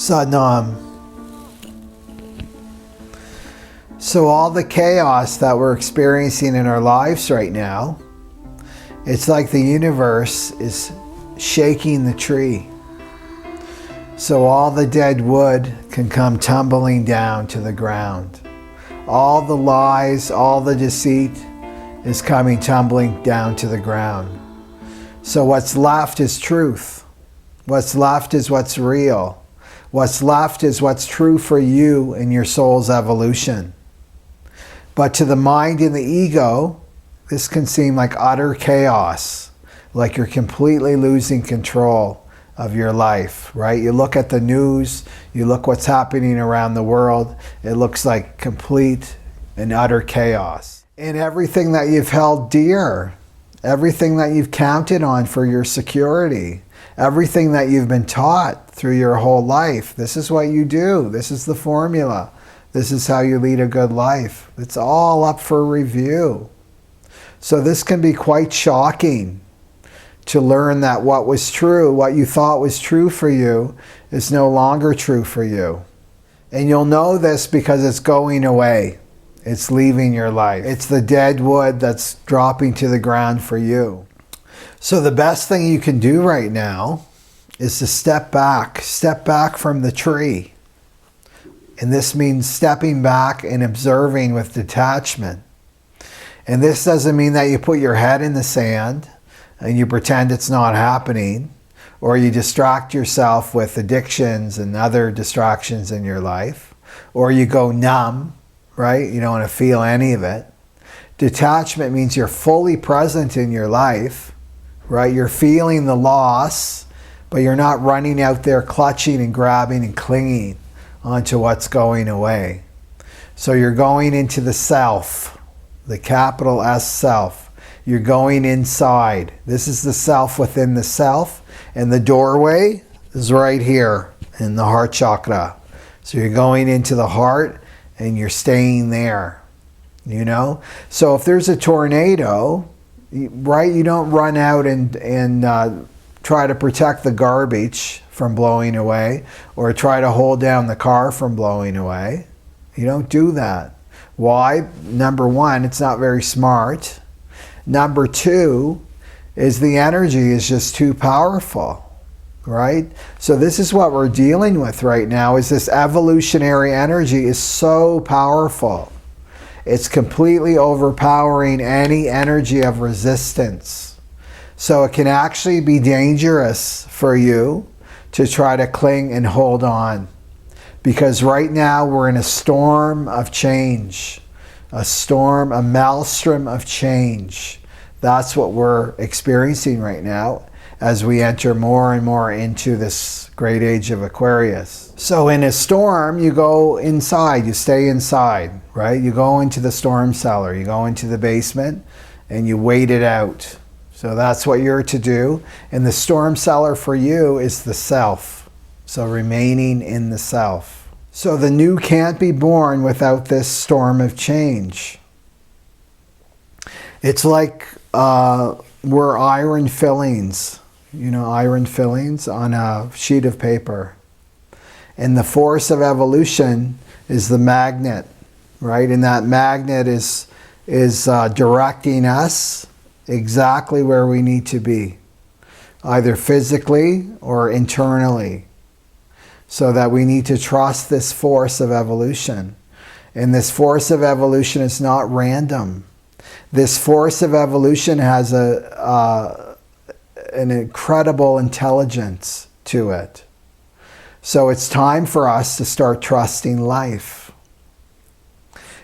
Sadnam. So all the chaos that we're experiencing in our lives right now, it's like the universe is shaking the tree. So all the dead wood can come tumbling down to the ground. All the lies, all the deceit is coming tumbling down to the ground. So what's left is truth. What's left is what's real. What's left is what's true for you in your soul's evolution. But to the mind and the ego, this can seem like utter chaos, like you're completely losing control of your life, right? You look at the news, you look what's happening around the world, it looks like complete and utter chaos. And everything that you've held dear, everything that you've counted on for your security, everything that you've been taught through your whole life, this is what you do, this is the formula, this is how you lead a good life. It's all up for review. So this can be quite shocking to learn that what was true, what you thought was true for you, is no longer true for you. And you'll know this because it's going away. It's leaving your life. It's the dead wood that's dropping to the ground for you. So the best thing you can do right now is to step back from the tree. And this means stepping back and observing with detachment. And this doesn't mean that you put your head in the sand and you pretend it's not happening, or you distract yourself with addictions and other distractions in your life, or you go numb, right? You don't want to feel any of it. Detachment means you're fully present in your life, right? You're feeling the loss, but you're not running out there clutching and grabbing and clinging onto what's going away. So you're going into the self, the capital S self. You're going inside. This is the self within the self, and the doorway is right here in the heart chakra. So you're going into the heart and you're staying there, you know? So if there's a tornado, right, you don't run out and try to protect the garbage from blowing away, or try to hold down the car from blowing away. You don't do that. Why? Number one, it's not very smart. Number two is the energy is just too powerful, right? So this is what we're dealing with right now, is this evolutionary energy is so powerful. It's completely overpowering any energy of resistance. So it can actually be dangerous for you to try to cling and hold on. Because right now we're in a storm of change. A maelstrom of change. That's what we're experiencing right now as we enter more and more into this great age of Aquarius. So in a storm, you go inside, you stay inside, right? You go into the storm cellar, you go into the basement, and you wait it out. So that's what you're to do. And the storm cellar for you is the self. So remaining in the self. So the new can't be born without this storm of change. It's like we're iron fillings, you know, iron fillings on a sheet of paper. And the force of evolution is the magnet, right? And that magnet is directing us exactly where we need to be, either physically or internally. So that we need to trust this force of evolution. And this force of evolution is not random. This force of evolution has an incredible intelligence to it. So it's time for us to start trusting life.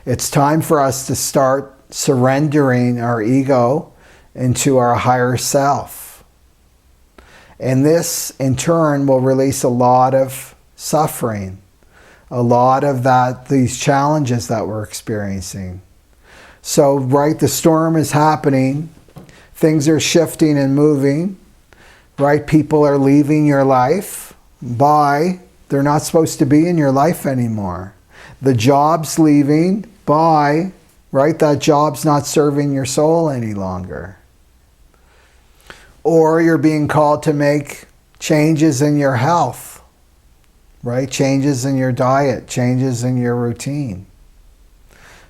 It's time for us to start surrendering our ego into our higher self. And this, in turn, will release a lot of suffering, a lot of these challenges that we're experiencing. So, right, the storm is happening, things are shifting and moving, right? People are leaving your life. They're not supposed to be in your life anymore. The job's leaving. Right? That job's not serving your soul any longer. Or you're being called to make changes in your health. right? Changes in your diet, changes in your routine.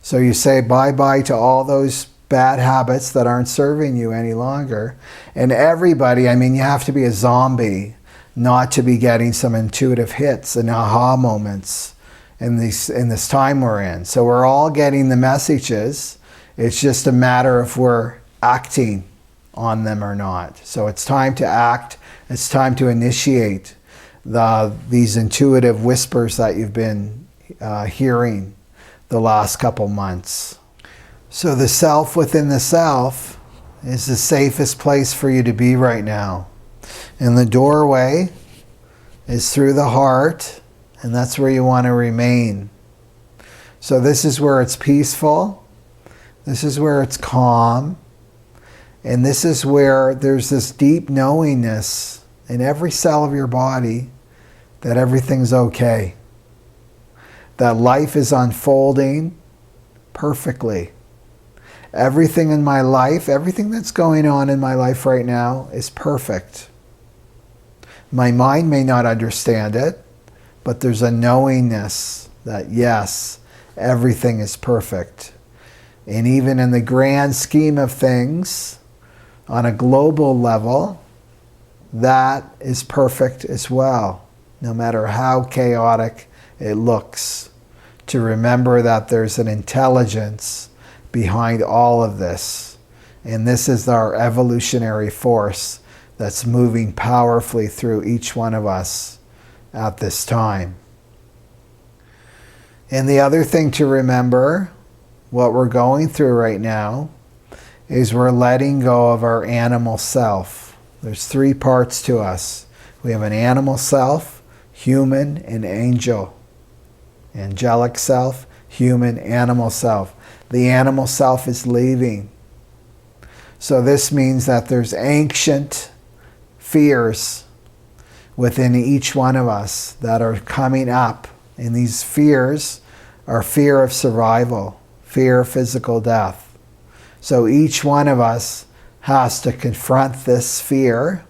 So you say bye-bye to all those bad habits that aren't serving you any longer. And everybody, I mean, you have to be a zombie not to be getting some intuitive hits and aha moments in this time we're in. So we're all getting the messages. It's just a matter of we're acting on them or not. So it's time to act. It's time to initiate these intuitive whispers that you've been hearing the last couple months. So the self within the self is the safest place for you to be right now. And the doorway is through the heart, and that's where you want to remain. So this is where it's peaceful. This is where it's calm. And this is where there's this deep knowingness in every cell of your body that everything's okay. That life is unfolding perfectly. Everything in my life, everything that's going on in my life right now is perfect. My mind may not understand it, but there's a knowingness that yes, everything is perfect. And even in the grand scheme of things, on a global level, that is perfect as well, no matter how chaotic it looks. To remember that there's an intelligence behind all of this. And this is our evolutionary force that's moving powerfully through each one of us at this time. And the other thing to remember, what we're going through right now, is we're letting go of our animal self. There's three parts to us. We have an animal self, human, and angel. Angelic self, human, animal self. The animal self is leaving. So this means that there's ancient fears within each one of us that are coming up. And these fears are fear of survival, fear of physical death. So each one of us has to confront this fear.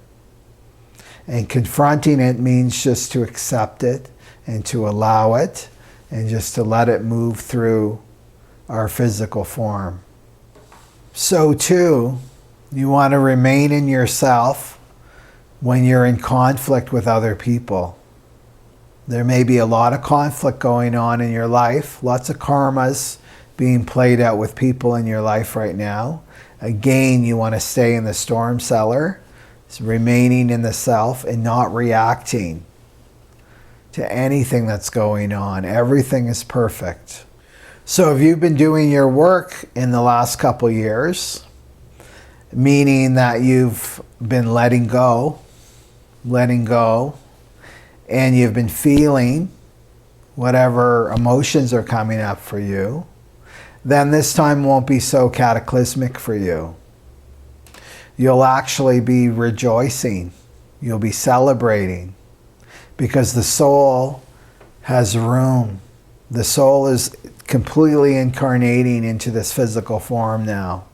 And confronting it means just to accept it and to allow it and just to let it move through our physical form. So too, you want to remain in yourself when you're in conflict with other people. There may be a lot of conflict going on in your life, lots of karmas being played out with people in your life right now. Again, you want to stay in the storm cellar, remaining in the self and not reacting to anything that's going on. Everything is perfect. So if you've been doing your work in the last couple years, meaning that you've been letting go, and you've been feeling whatever emotions are coming up for you, then this time won't be so cataclysmic for you. You'll actually be rejoicing. You'll be celebrating because the soul has room. The soul is completely incarnating into this physical form now.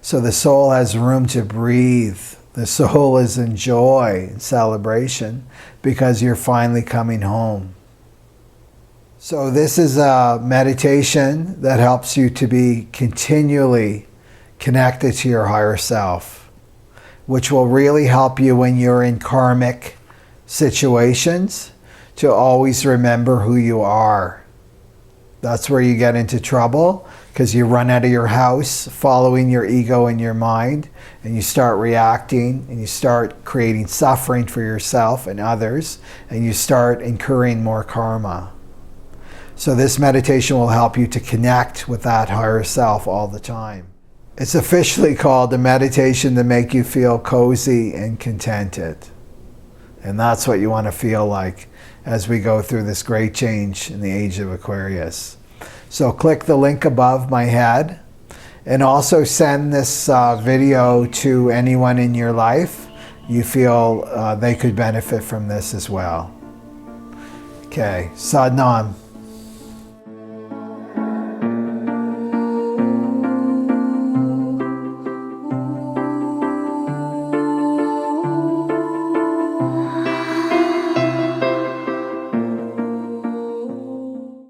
So the soul has room to breathe. The soul is in joy and celebration because you're finally coming home. So this is a meditation that helps you to be continually connected to your higher self, which will really help you when you're in karmic situations to always remember who you are. That's where you get into trouble, because you run out of your house following your ego and your mind, and you start reacting and you start creating suffering for yourself and others, and you start incurring more karma. So this meditation will help you to connect with that higher self all the time. It's officially called a meditation to make you feel cozy and contented. And that's what you want to feel like as we go through this great change in the Age of Aquarius. So click the link above my head, and also send this video to anyone in your life you feel they could benefit from this as well. Okay, Sadnam.